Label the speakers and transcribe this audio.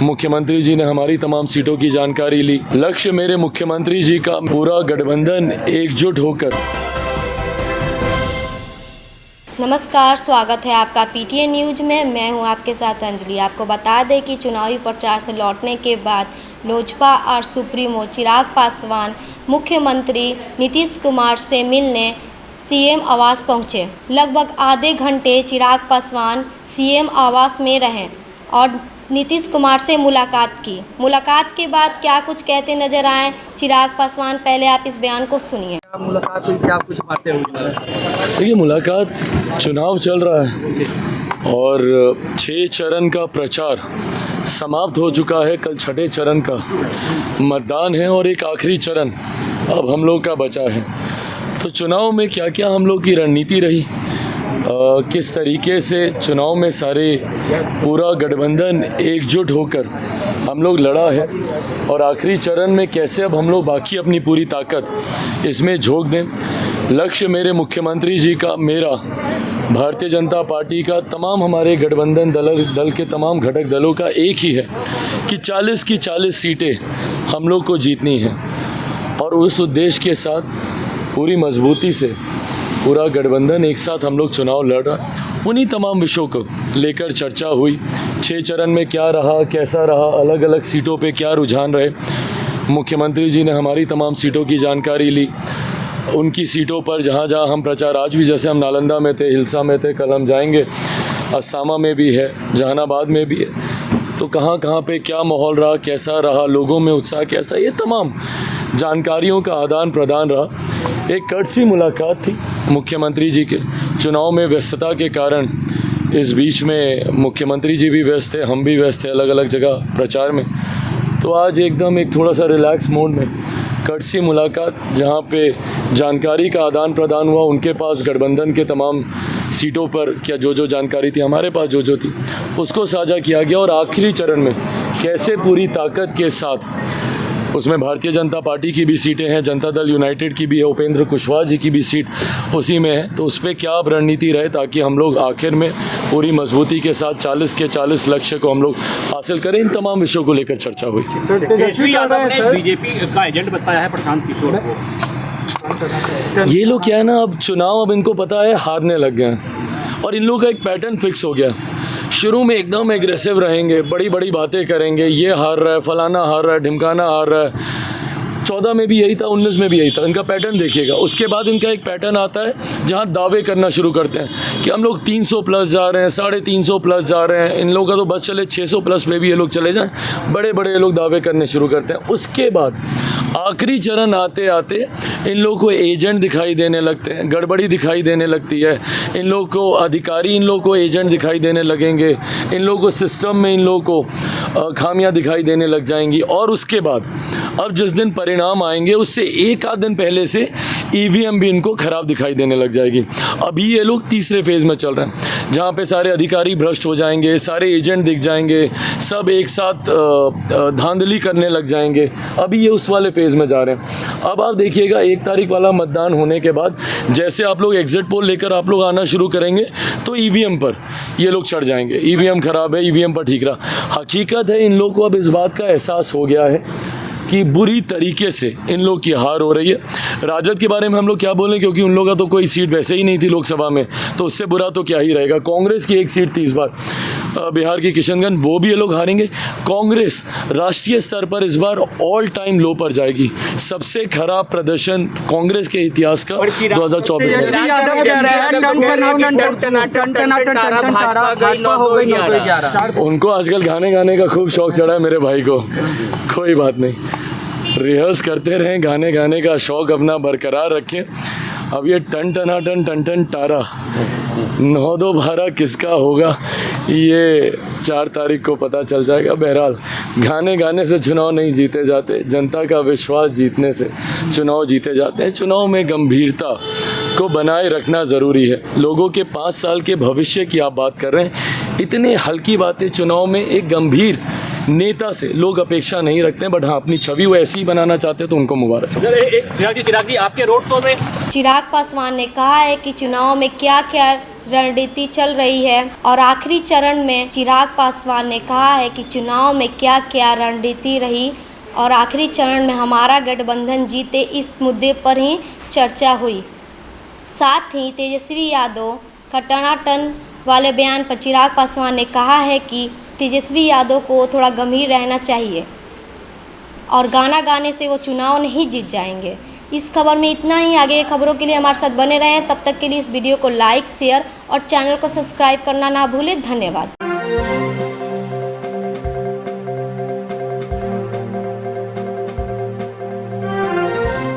Speaker 1: मुख्यमंत्री जी ने हमारी तमाम सीटों की जानकारी ली। लक्ष्य मेरे मुख्यमंत्री जी का पूरा गठबंधन एकजुट होकर।
Speaker 2: नमस्कार, स्वागत है आपका पीटीएन न्यूज में। मैं हूं आपके साथ अंजलि। आपको बता दें कि चुनावी प्रचार से लौटने के बाद लोजपा और सुप्रीमो चिराग पासवान मुख्यमंत्री नीतीश कुमार से मिलने सीएम आवास पहुंचे। लगभग आधे घंटे चिराग पासवान सीएम आवास में रहे और नीतीश कुमार से मुलाकात की। मुलाकात के बाद क्या कुछ कहते नजर आए चिराग पासवान, पहले आप इस बयान को सुनिए।
Speaker 3: मुलाकात हुई, क्या कुछ बातें हुई?
Speaker 1: देखिए, मुलाकात, चुनाव चल रहा है और 6 चरण का प्रचार समाप्त हो चुका है। कल 6ठे चरण का मतदान है और एक आखिरी चरण अब हम लोग का बचा है। तो चुनाव में क्या क्या हम लोग की रणनीति रही, किस तरीके से चुनाव में सारे पूरा गठबंधन एकजुट होकर हम लोग लड़ा है और आखिरी चरण में कैसे अब हम लोग बाकी अपनी पूरी ताकत इसमें झोंक दें। लक्ष्य मेरे मुख्यमंत्री जी का, मेरा, भारतीय जनता पार्टी का, तमाम हमारे गठबंधन दल के तमाम घटक दलों का एक ही है कि 40 की 40 सीटें हम लोग को जीतनी हैं और उस उद्देश्य के साथ पूरी मजबूती से पूरा गठबंधन एक साथ हम लोग चुनाव लड़ रहा। उन्हीं तमाम विषयों को लेकर चर्चा हुई। 6 चरण में क्या रहा, कैसा रहा, अलग अलग सीटों पे क्या रुझान रहे। मुख्यमंत्री जी ने हमारी तमाम सीटों की जानकारी ली। उनकी सीटों पर जहाँ जहाँ हम प्रचार, आज भी जैसे हम नालंदा में थे, हिलसा में थे, कल हम जाएंगे, असामा में भी है, जहानाबाद में भी है, तो कहाँ कहाँ पे क्या माहौल रहा, कैसा रहा, लोगों में उत्साह कैसा, ये तमाम जानकारियों का आदान प्रदान रहा। एक कर्टसी मुलाकात थी मुख्यमंत्री जी के। चुनाव में व्यस्तता के कारण इस बीच में मुख्यमंत्री जी भी व्यस्त थे, हम भी व्यस्त थे अलग अलग जगह प्रचार में। तो आज एकदम एक थोड़ा सा रिलैक्स मोड में कर्टसी मुलाकात, जहाँ पे जानकारी का आदान प्रदान हुआ। उनके पास गठबंधन के तमाम सीटों पर क्या जो जानकारी थी, हमारे पास जो थी, उसको साझा किया गया। और आखिरी चरण में कैसे पूरी ताकत के साथ, उसमें भारतीय जनता पार्टी की भी सीटें हैं, जनता दल यूनाइटेड की भी है, उपेंद्र कुशवाहा जी की भी सीट उसी में है, तो उस पर क्या अब रणनीति रहे ताकि हम लोग आखिर में पूरी मजबूती के साथ 40 के 40 लक्ष्य को हम लोग हासिल करें। इन तमाम विषयों को लेकर चर्चा हुई।
Speaker 4: तेजस्वी यादव ने बीजेपी का एजेंट बताया है प्रशांत किशोर को।
Speaker 1: ये लोग क्या है ना, अब चुनाव, अब इनको पता है हारने लग गए हैं और इन लोगों का एक पैटर्न फिक्स हो गया। शुरू में एकदम एग्रेसिव रहेंगे, बड़ी बड़ी बातें करेंगे, ये हार रहा है, फलाना हार रहा है, ढिमकाना हार रहा है। 14 में भी यही था, 19 में भी यही था। इनका पैटर्न देखिएगा। उसके बाद इनका एक पैटर्न आता है जहां दावे करना शुरू करते हैं कि हम लोग 300 प्लस जा रहे हैं, 350 प्लस जा रहे हैं। इन लोगों का तो बस चले 600 प्लस पे भी ये लोग चले जाएं, बड़े बड़े ये लोग दावे करने शुरू करते हैं। उसके बाद आखिरी चरण आते आते इन लोगों को एजेंट दिखाई देने लगते हैं, गड़बड़ी दिखाई देने लगती है। इन लोगों को अधिकारी, इन लोगों को एजेंट दिखाई देने लगेंगे। इन लोगों को सिस्टम में, इन लोगों को खामियां दिखाई देने लग जाएंगी। और उसके बाद अब जिस दिन परिणाम आएंगे उससे एक आध दिन पहले से ईवीएम भी इनको खराब दिखाई देने लग जाएगी। अभी ये लोग तीसरे फेज़ में चल रहे हैं जहाँ पे सारे अधिकारी भ्रष्ट हो जाएंगे, सारे एजेंट दिख जाएंगे, सब एक साथ धांधली करने लग जाएंगे। अभी ये उस वाले फेज़ में जा रहे हैं। अब आप देखिएगा 1 तारीख वाला मतदान होने के बाद जैसे आप लोग एग्जिट पोल लेकर आप लोग आना शुरू करेंगे तो ईवीएम पर ये लोग चढ़ जाएंगे। ईवीएम खराब है, ईवीएम पर ठीक रहा। हकीकत है इन लोग को अब इस बात का एहसास हो गया है कि बुरी तरीके से इन लोग की हार हो रही है। राजद के बारे में हम लोग क्या बोलें, क्योंकि उन लोगों का तो कोई सीट वैसे ही नहीं थी लोकसभा में, तो उससे बुरा तो क्या ही रहेगा। कांग्रेस की 1 सीट थी इस बार, बिहार की किशनगंज, वो भी ये लोग हारेंगे। कांग्रेस राष्ट्रीय स्तर पर इस बार ऑल टाइम लो पर जाएगी। सबसे खराब प्रदर्शन कांग्रेस के इतिहास का 2024 में। उनको आजकल गाने गाने का खूब शौक चढ़ा है मेरे भाई को। कोई बात नहीं, रिहर्स करते रहें, गाने गाने का शौक अपना बरकरार रखें। अब ये टन टन तारा 9-2 भारा किसका होगा ये 4 तारीख को पता चल जाएगा। बहरहाल गाने गाने से चुनाव नहीं जीते जाते, जनता का विश्वास जीतने से चुनाव जीते जाते हैं। चुनाव में गंभीरता को बनाए रखना ज़रूरी है। लोगों के 5 साल के भविष्य की आप बात कर रहे हैं, इतने हल्की बातें चुनाव में एक गंभीर नेता से लोग अपेक्षा नहीं रखते हैं। बट हाँ, अपनी छवि वो ऐसी ही बनाना चाहते हैं तो उनको मुबारक।
Speaker 4: चिराग जी आपके रोड शो में
Speaker 2: चिराग पासवान ने कहा है कि चुनाव में क्या क्या रणनीति चल रही है और आखिरी चरण में चिराग पासवान ने कहा है कि चुनाव में क्या क्या रणनीति रही और आखिरी चरण में हमारा गठबंधन जीते, इस मुद्दे पर ही चर्चा हुई। साथ ही तेजस्वी यादव का टनाटन वाले बयान पर चिराग पासवान ने कहा है कि तेजस्वी यादव को थोड़ा गंभीर रहना चाहिए और गाना गाने से वो चुनाव नहीं जीत जाएंगे। इस खबर में इतना ही। आगे खबरों के लिए हमारे साथ बने रहें। तब तक के लिए इस वीडियो को लाइक, शेयर और चैनल को सब्सक्राइब करना ना भूलें। धन्यवाद।